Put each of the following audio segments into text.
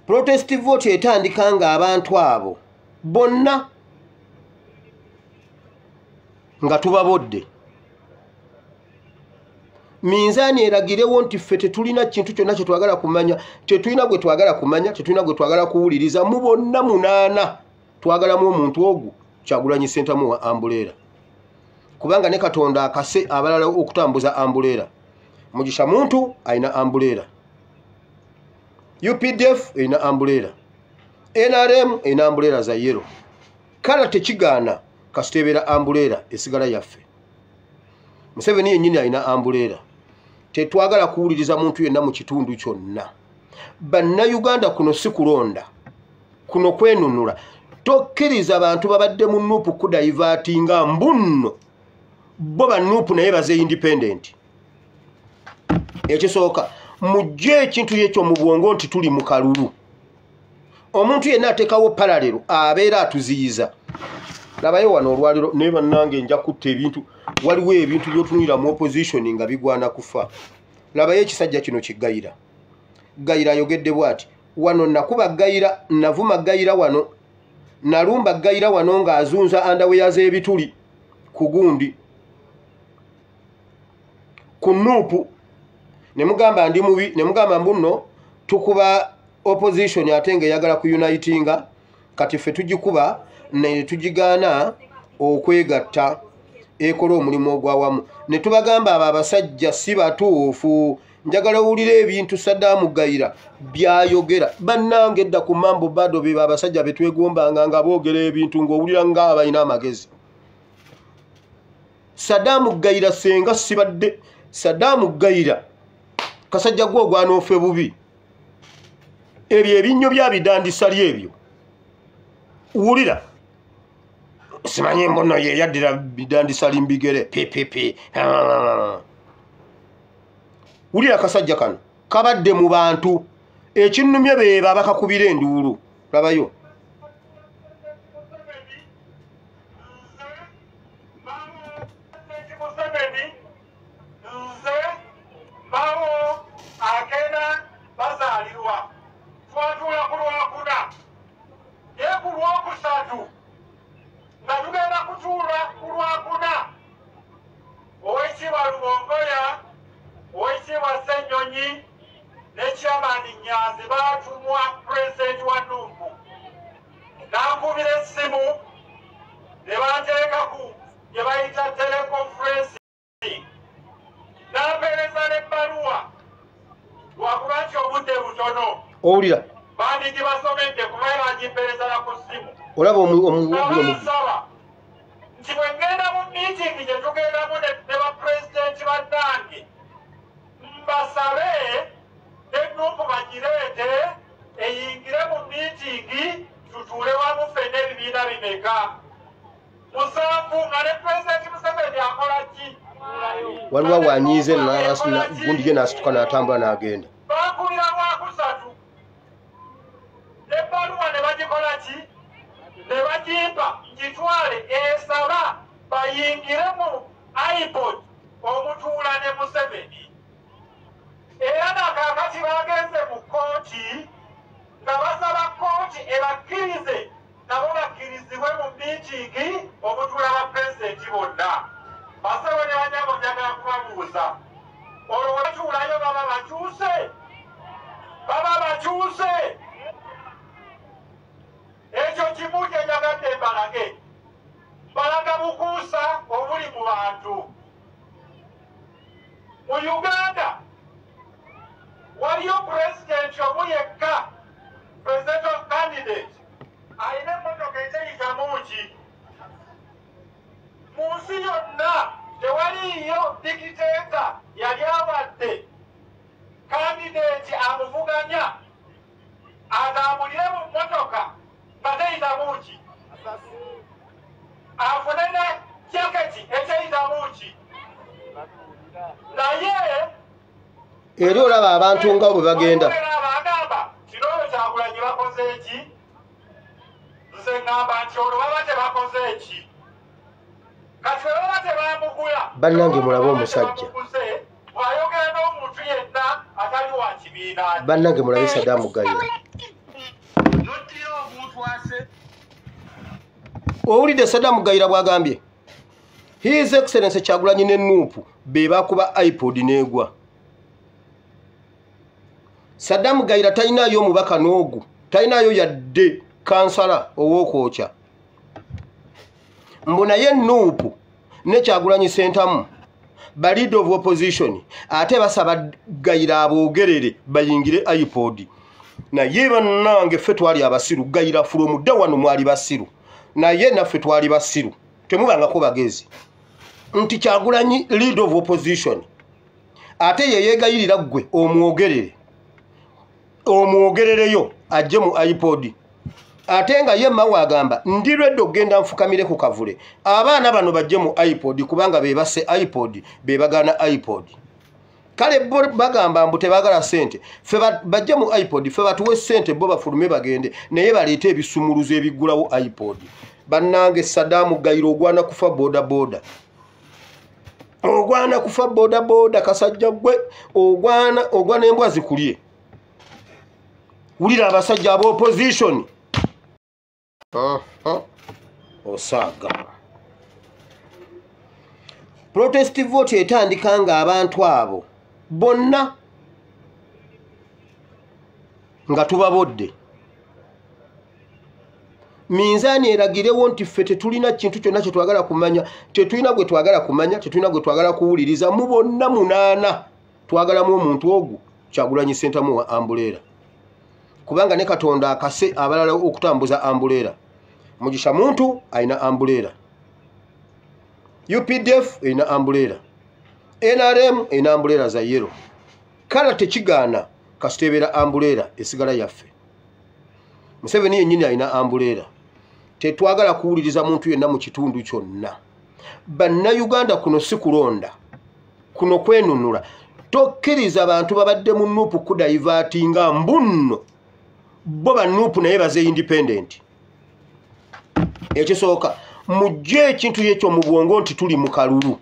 Protest vote etandika nga abantu abo bonna nga tubabodde minzaani eragirewo nti ffe tetulina kintu kyonna kye twagala kumanya, tetulina gwe twagala kumanya, tetulina gwe twagala kuwuliriza. Mu bonna 8 twagalamu omuntu ogwo Kyagulanyi Ssentamu wa Ambuleera, kubanga ne Katonda akase abalala okutambuza Ambuleera. Mugisha Muntu aina Ambuleera, UPDF ina Ambuleera, NRM ina Ambuleera za yero. Kala tekigaana kasitebera Ambuleera esigala yaffe. Museveni yennyini aina Ambuleera. Tetwagala kuwuliriza muntu yenna mu kitundu kyonna. Bannayuganda kuno si kulonda, kuno kwenunula. Tokkiriza abantu babadde mu nuupu kudaivatinga mbunno bo banuupu naye baze independent. Ekisooka mujje ekintu yekyo mu bwongo nti tuli mu kalulu. Omuntu yenna atekawo paralelo abeera atuziyiza. Labayo wano olwaliro ne bannange nja kutta ebintu, waliwo ebintu byotunira mu opposition nga bigwana kufa. Labayo ekisajja kino kigayira. Gayira ayogedde bwati, wano nakuba gayira, navuma gayira wano, nalumba gayira wano nga azunza andaweya z'ebituli ku gundi ku nuupu. Ne mugamba ndi mubi, ne mugamba mbuno tukuba opposition ate nga yagala ku unitinga, kati ffe tugikuba ne tugigaana okwegatta ekola omulimu ogwawamu. Ne tubagamba abo abasajja si batuufu, njagala owulira ebintu Saddam Gayira byayogera. Bannange edda ku mambo bado be abasajja betwegombanga nga boogera ebintu ng'owulira nga balina amagezi. Saddam Gayira senga sibadde Saddam Gayira kasajja gwo gwanoofe bubi. Ebyo ebinnyo bya bidandisa lyebyo wulira simanye mbono ye yaddira bidandisa limbigere pepepe. Wulira kasajja kano kabadde mu bantu ekinnumye beeba bakakubira enduulu. Labayo owulira olaba omugulo nti bwe ngenda mu miitingi gye tugendamu ne bapulezidenti bannange mbasabe ennuupu bagireete eyingire mu miitingi tutuule wamu ffenna ebibiina bimeka 7 nga ne pulezidenti Museveni akola ki? waliwo wanyiize gundi gye n'asituka n'atambula n'agenda. Bakulira lwakusatu ebbaluwa ne bagikola ki? Ne bagimpa ngitwale esaba bayingire mu iPod omutuula ne Museveni. Era nakaakati bagenze mu kooti nga basaba kooti ebakkirize nabo bakkirizibwe mu miitingi omutuula ba pulezidenti bonna. Basebo ne banyabo njagala kubabuuza, olwo batuulayo baba bakyuse? Baba bakyuse? Ekyo kimu kye njagadde mbalage. Mbalaga bukuusa obuli mu bantu. Mu Uganda waliyo pulezidenti omu yekka, presidential candidate, alina emmotoka eteyita mungi. Mu nsi yonna tewaliyo dikiteeta yali abadde kandidate amuvuganya atambulire mu mmotoka nga teyita mungi, afune ne jaketi eteyita mungi. Naye eri olaba abantu nga bwe bagenda abagamba kino olwo Kyagulanyi bakoze eki? Nze ŋŋamba nti olwo baba tebakoze eki? Kati bwe baba tebamugula bannange mulabe omusajja bw'ayogera n'omuntu yenna atali kibiina bannange mulabe Saddam Gayira nottiyo obuntwase owulidde Saddam Gayira bwagambye His Excellency Kyagulanyi ne Nuupu be bakuba iPod neegwa Saddam Gayira talinayo omubaka n'ogu talinayo yadde kansala ow'okwokya mbu naye Nuupu ne Kyagulanyi Ssentamu ba leader of opposition ate basaba Gayira aboogerere bayingire iPod naye bannange ffe twali abasiru Gayira from dda wano mwali basiru naye naffe twali basiru temubangako bagezi nti Kyagulanyi leader of opposition ate yeyeegayirira ggwe omwogerereyo ajje mu iPod ate nga ye mawe agamba ndirwedde okgenda nfukamire ku kavule abaana bano bajje mu iPod kubanga be basse iPod be bagana iPod kale bo bagamba mbu tebagala ssente ffe bajje mu iPod ffe batuwe ssente bo bafulume bagende naye baleete ebisumuluzo ebiggulawo iPod bannange Saddam Gayira ogwana kufa boda ogwana kufa boda kasajja gwe ogwana embwa zikulye wulira abasajja aba opposition osaaga protest vote etandika nga abantu abo bonna nga tubabodde minzaani eragirewo nti ffe tetulina kintu kyonna kye twagala kumanya tetulina gwe twagala kumanya tetulina gwe twagala kuwuliriza mu bonna 8 twagalamu omuntu ogu Kyagulanyi Ssentamu wa Ambulera kubanga ne Katonda akase abalala okutambuza Ambulera Mugisha muntu aina Ambulera UPDF ina Ambulera NRM ina Ambulera za yero kala tekigaana kasitebera Ambulera esigala yaffe Museveni yennyini aina Ambulera tetwagala kuwuliriza muntu yenna mu kitundu kyonna Bannayuganda kuno si kulonda kuno kwenunula tokkiriza abantu babadde mu Nuupu kudaivatinga mbunno bo bannuupu naye baze independent ekisooka mujje ekintu yekyo mu bwongo nti tuli mu kalulu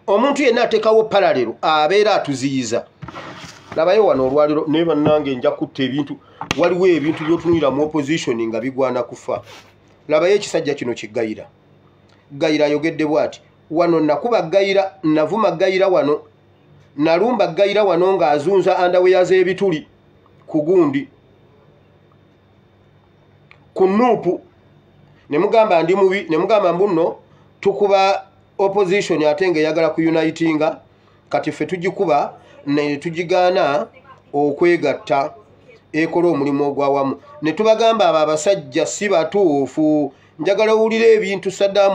omuntu yenna atekawo paralelo abeera atuziyiza labayo wano olwaliro naye bannange nja kutta ebintu waliwo ebintu byotunulira mu opposition nga bigwana kufa labayo ekisajja kino kigayira Gayira ayogedde bwati wano nakuba Gayira navuma Gayira wano nalumba Gayira wano nga azunza andaweya z'ebituli kugundi ku Nuupu ne mugamba ndi mubi ne mugamba mbuno tukuba opposition ate nga yagala ku unitinga kati ffe tugikuba ne tugigaana okwegatta ekola omulimu ogwawamu ne tubagamba abo abasajja si batuufu njagala owulira ebintu Saddam